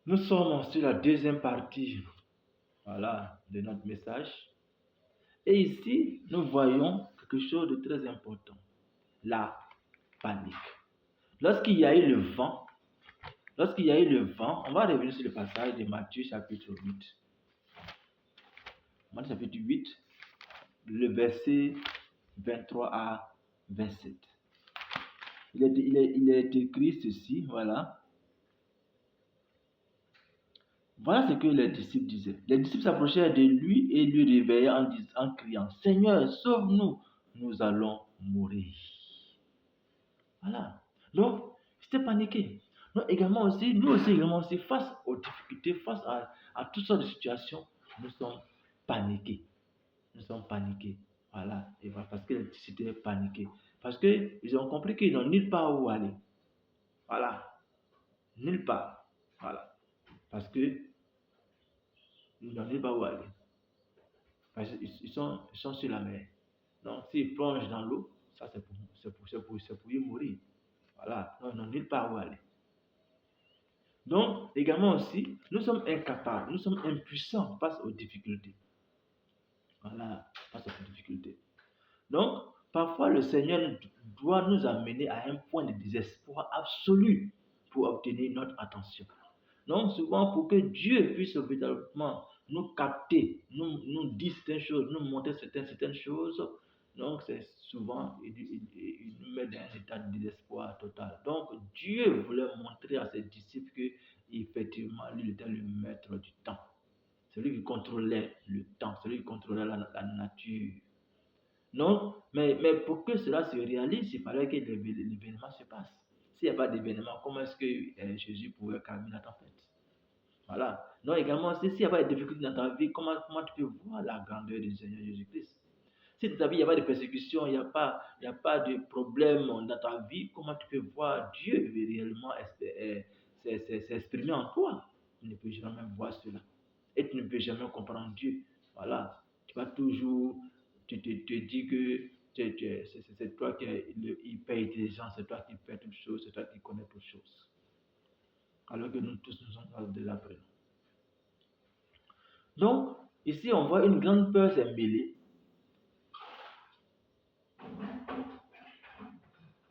Nous sommes sur la deuxième partie, voilà, de notre message. Et ici, nous voyons quelque chose de très important, la panique. Lorsqu'il y a eu le vent, on va revenir sur le passage de Matthieu chapitre 8. Matthieu chapitre 8, le verset 23 à 27. Il est écrit ceci, voilà. Voilà ce que les disciples disaient. Les disciples s'approchèrent de lui et lui réveillaient en criant, Seigneur, sauve-nous, nous allons mourir. Voilà. Donc, c'était paniqué. Donc, nous aussi également aussi, face aux difficultés, face à toutes sortes de situations, nous sommes paniqués. Nous sommes paniqués. Voilà. Et voilà, parce que les disciples étaient paniqués. Parce qu'ils ont compris qu'ils n'ont nulle part où aller. Voilà. Nulle part. Voilà. Parce que ils n'ont nulle part où aller. Parce qu'ils sont sur la mer. Donc, s'ils plongent dans l'eau, ça c'est pour y mourir. Voilà. Donc, ils n'ont nulle part où aller. Donc, également aussi, nous sommes incapables, nous sommes impuissants face aux difficultés. Voilà, face aux difficultés. Donc, parfois, le Seigneur doit nous amener à un point de désespoir absolu pour obtenir notre attention. Donc, souvent, pour que Dieu puisse véritablement nous capter, nous dire certaines choses, nous montrer certaines choses, donc c'est souvent, il nous met dans un état de désespoir total. Donc, Dieu voulait montrer à ses disciples que, effectivement, lui était le maître du temps. C'est lui qui contrôlait le temps, c'est lui qui contrôlait la nature. Non, mais pour que cela se réalise, il fallait que l'événement se passe. S'il n'y a pas d'événement, comment est-ce que Jésus pouvait calmer la tempête? Voilà. Donc également, s'il n'y a pas de difficultés dans ta vie, comment tu peux voir la grandeur du Seigneur Jésus-Christ? Si dans ta vie, il n'y a pas de persécution, il y a pas de problème dans ta vie, comment tu peux voir Dieu réellement s'exprimer en toi? Tu ne peux jamais voir cela. Et tu ne peux jamais comprendre Dieu. Voilà. Tu vas toujours te dis que c'est toi qui es hyper intelligent, c'est toi qui fais toutes choses, c'est toi qui connais toutes choses. Alors que nous tous nous sommes déjà prêts. Donc, ici, on voit une grande peur s'est mêlée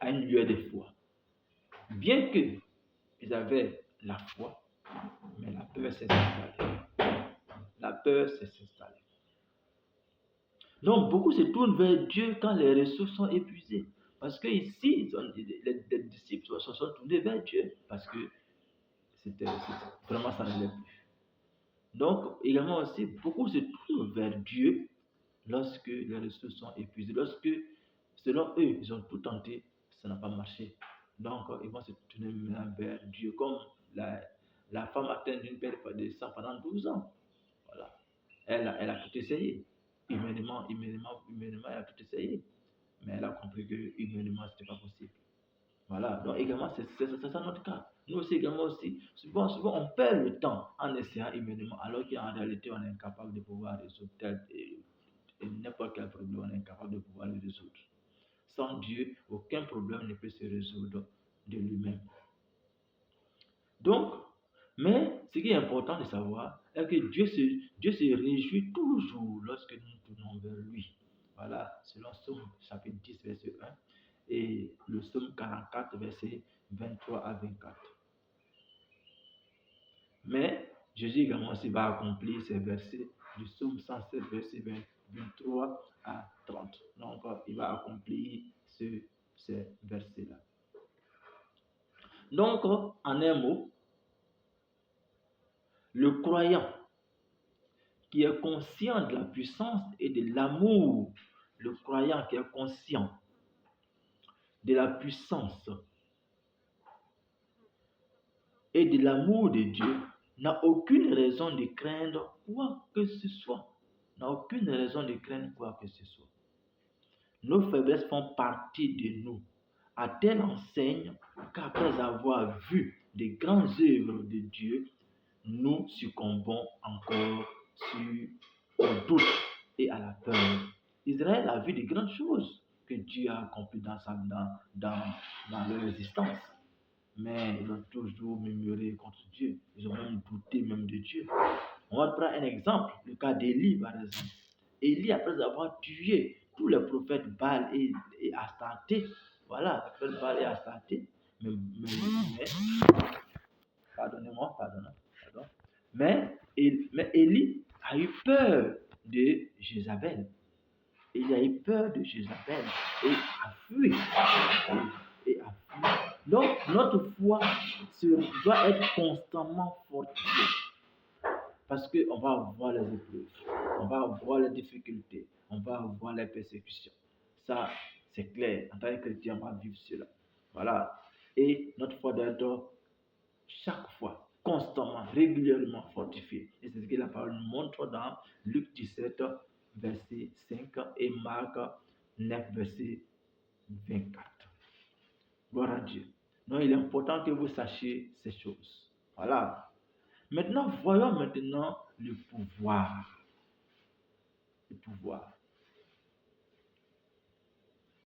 à une lueur de foi. Bien qu'ils avaient la foi, mais la peur s'est installée. La peur s'est installée. Donc, beaucoup se tournent vers Dieu quand les ressources sont épuisées. Parce que ici, les disciples se sont tournés vers Dieu. Parce que vraiment, ça n'allait plus. Donc, également aussi, beaucoup se tournent vers Dieu lorsque les ressources sont épuisées. Lorsque, selon eux, ils ont tout tenté, ça n'a pas marché. Donc, ils vont se tourner maintenant vers Dieu. Comme la femme atteinte d'une perte de sang pendant 12 ans. Voilà. Elle a tout essayé. Humainement, elle a tout essayé. Mais elle a compris que humainement, ce n'était pas possible. Voilà. Donc, également, c'est ça notre cas. Nous aussi, également aussi, souvent, on perd le temps en essayant humainement, alors qu'en réalité, on est incapable de pouvoir résoudre et n'importe quel problème, on est incapable de pouvoir le résoudre. Sans Dieu, aucun problème ne peut se résoudre de lui-même. Donc, mais ce qui est important de savoir est que Dieu se réjouit toujours lorsque nous tournons vers lui. Voilà, selon Somme chapitre 10, verset 1 et le Somme 44, verset 23 à 24. Mais Jésus également aussi va accomplir ces versets du Somme 107, verset 23 à 30. Donc, il va accomplir ces versets-là. Donc, en un mot, le croyant qui est conscient de la puissance et de l'amour, le croyant qui est conscient de la puissance et de l'amour de Dieu, n'a aucune raison de craindre quoi que ce soit. N'a aucune raison de craindre quoi que ce soit. Nos faiblesses font partie de nous, à telle enseigne qu'après avoir vu les grandes œuvres de Dieu, nous succombons encore au doute et à la peur. Israël a vu de grandes choses que Dieu a accomplies dans leur existence. Mais ils ont toujours murmuré contre Dieu. Ils ont même douter même de Dieu. On va prendre un exemple, le cas d'Élie par exemple. Élie, après avoir tué tous les prophètes Baal et Astarté, voilà, les prophètes Baal et Astarté, mais pardonnez-moi, pardon. Mais Élie a eu peur de Jézabel. Il a eu peur de Jézabel et a fui. Et a fui. Donc, notre foi doit être constamment fortifiée. Parce qu'on va avoir les épreuves, on va avoir les difficultés, on va avoir les persécutions. Ça, c'est clair. En tant que chrétien, on va vivre cela. Voilà. Et notre foi doit être chaque fois, constamment, régulièrement fortifiée. Et c'est ce que la parole nous montre dans Luc 17, verset 5 et Marc 9, verset 24. Gloire à Dieu. Donc, il est important que vous sachiez ces choses. Voilà. Maintenant, voyons maintenant le pouvoir. Le pouvoir.